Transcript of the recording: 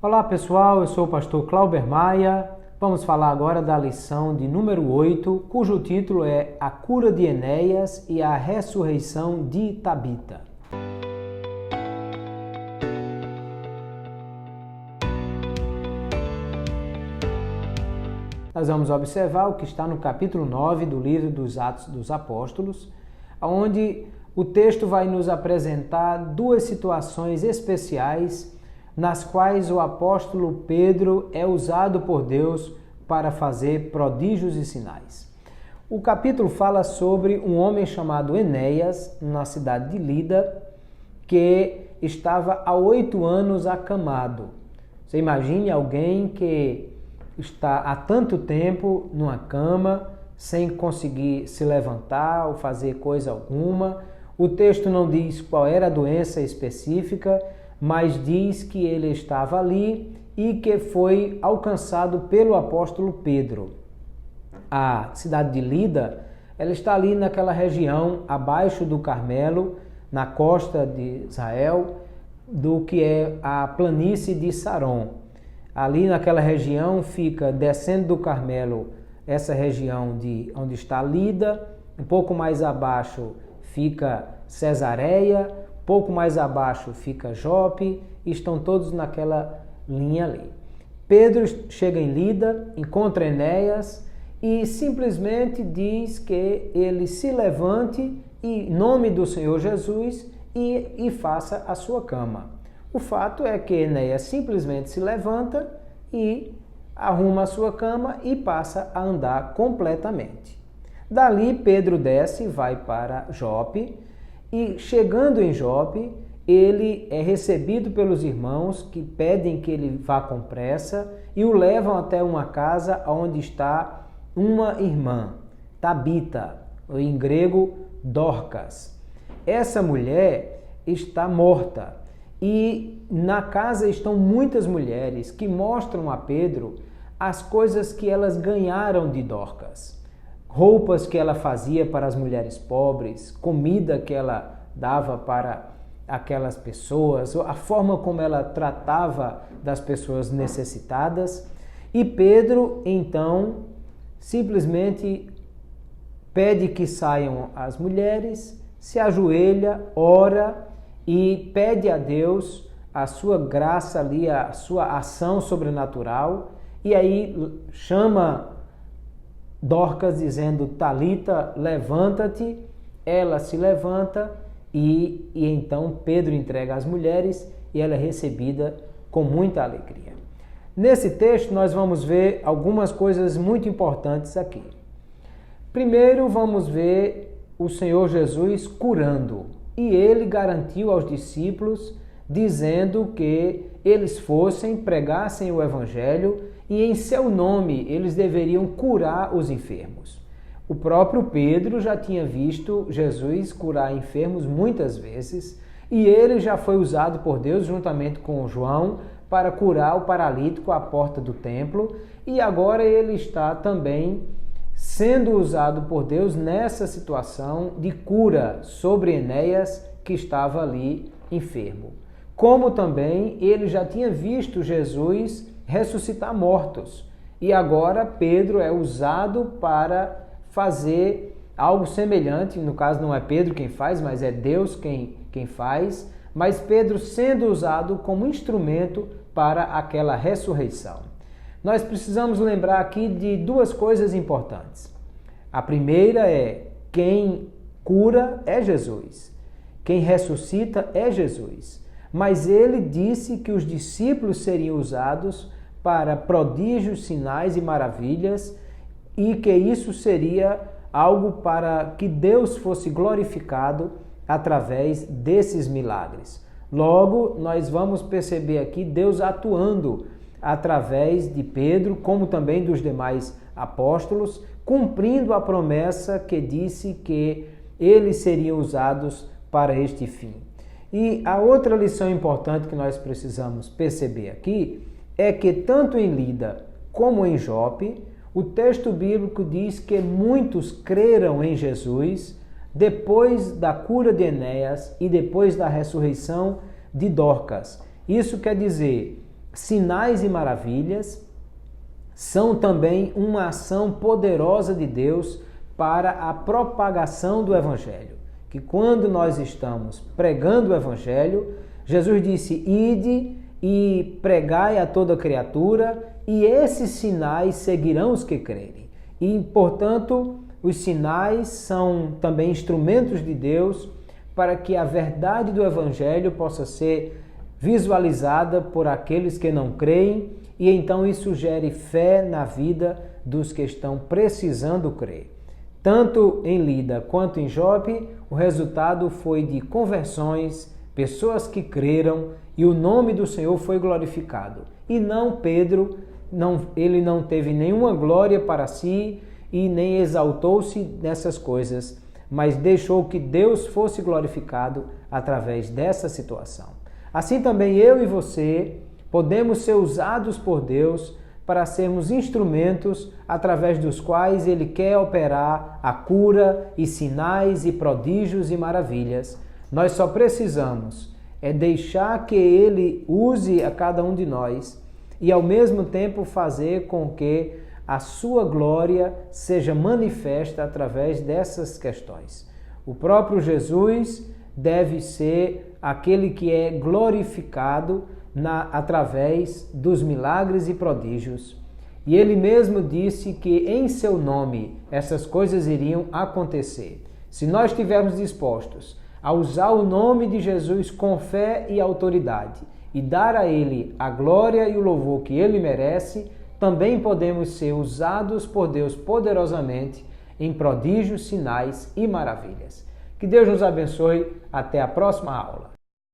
Olá pessoal, eu sou o pastor Clauber Maia. Vamos falar agora da lição de número 8, cujo título é A Cura de Enéas e a Ressurreição de Tabita. Nós vamos observar o que está no capítulo 9 do livro dos Atos dos Apóstolos, onde o texto vai nos apresentar duas situações especiais nas quais o apóstolo Pedro é usado por Deus para fazer prodígios e sinais. O capítulo fala sobre um homem chamado Enéas, na cidade de Lida, que estava há 8 anos acamado. Você imagine alguém que está há tanto tempo numa cama, sem conseguir se levantar ou fazer coisa alguma. O texto não diz qual era a doença específica, mas diz que ele estava ali e que foi alcançado pelo apóstolo Pedro. A cidade de Lida, ela está ali naquela região abaixo do Carmelo, na costa de Israel, do que é a planície de Saron. Ali naquela região fica, descendo do Carmelo, essa região de onde está Lida, um pouco mais abaixo fica Cesareia, pouco mais abaixo fica Jope, e estão todos naquela linha ali. Pedro chega em Lida, encontra Enéas e simplesmente diz que ele se levante em nome do Senhor Jesus e faça a sua cama. O fato é que Enéas simplesmente se levanta e arruma a sua cama e passa a andar completamente. Dali Pedro desce e vai para Jope, e chegando em Jope, ele é recebido pelos irmãos que pedem que ele vá com pressa e o levam até uma casa onde está uma irmã, Tabita, ou em grego Dorcas. Essa mulher está morta e na casa estão muitas mulheres que mostram a Pedro as coisas que elas ganharam de Dorcas. Roupas que ela fazia para as mulheres pobres, comida que ela dava para aquelas pessoas, a forma como ela tratava das pessoas necessitadas. E Pedro, então, simplesmente pede que saiam as mulheres, se ajoelha, ora e pede a Deus a sua graça ali, a sua ação sobrenatural, e aí chama Dorcas dizendo: Talita, levanta-te. Ela se levanta e então Pedro entrega as mulheres e ela é recebida com muita alegria. Nesse texto nós vamos ver algumas coisas muito importantes aqui. Primeiro vamos ver o Senhor Jesus curando, e ele garantiu aos discípulos dizendo que eles pregassem o evangelho e em seu nome eles deveriam curar os enfermos. O próprio Pedro já tinha visto Jesus curar enfermos muitas vezes e ele já foi usado por Deus juntamente com João para curar o paralítico à porta do templo, e agora ele está também sendo usado por Deus nessa situação de cura sobre Enéas, que estava ali enfermo. Como também ele já tinha visto Jesus ressuscitar mortos. E agora Pedro é usado para fazer algo semelhante. No caso não é Pedro quem faz, mas é Deus quem faz. Mas Pedro sendo usado como instrumento para aquela ressurreição. Nós precisamos lembrar aqui de duas coisas importantes. A primeira é: quem cura é Jesus. Quem ressuscita é Jesus. Mas ele disse que os discípulos seriam usados para prodígios, sinais e maravilhas, e que isso seria algo para que Deus fosse glorificado através desses milagres. Logo, nós vamos perceber aqui Deus atuando através de Pedro, como também dos demais apóstolos, cumprindo a promessa que disse que eles seriam usados para este fim. E a outra lição importante que nós precisamos perceber aqui é que tanto em Lida como em Jope, o texto bíblico diz que muitos creram em Jesus depois da cura de Enéas e depois da ressurreição de Dorcas. Isso quer dizer sinais e maravilhas são também uma ação poderosa de Deus para a propagação do Evangelho. Que quando nós estamos pregando o Evangelho, Jesus disse: ide e pregai a toda criatura, e esses sinais seguirão os que crerem. E, portanto, os sinais são também instrumentos de Deus para que a verdade do Evangelho possa ser visualizada por aqueles que não creem, e então isso gere fé na vida dos que estão precisando crer. Tanto em Lida quanto em Jope, o resultado foi de conversões, pessoas que creram, e o nome do Senhor foi glorificado. E não Pedro, ele não teve nenhuma glória para si e nem exaltou-se nessas coisas, mas deixou que Deus fosse glorificado através dessa situação. Assim também eu e você podemos ser usados por Deus para sermos instrumentos através dos quais Ele quer operar a cura e sinais e prodígios e maravilhas. Nós só precisamos deixar que Ele use a cada um de nós e ao mesmo tempo fazer com que a sua glória seja manifesta através dessas questões. O próprio Jesus deve ser aquele que é glorificado através dos milagres e prodígios. E ele mesmo disse que em seu nome essas coisas iriam acontecer. Se nós estivermos dispostos a usar o nome de Jesus com fé e autoridade e dar a ele a glória e o louvor que ele merece, também podemos ser usados por Deus poderosamente em prodígios, sinais e maravilhas. Que Deus nos abençoe. Até a próxima aula.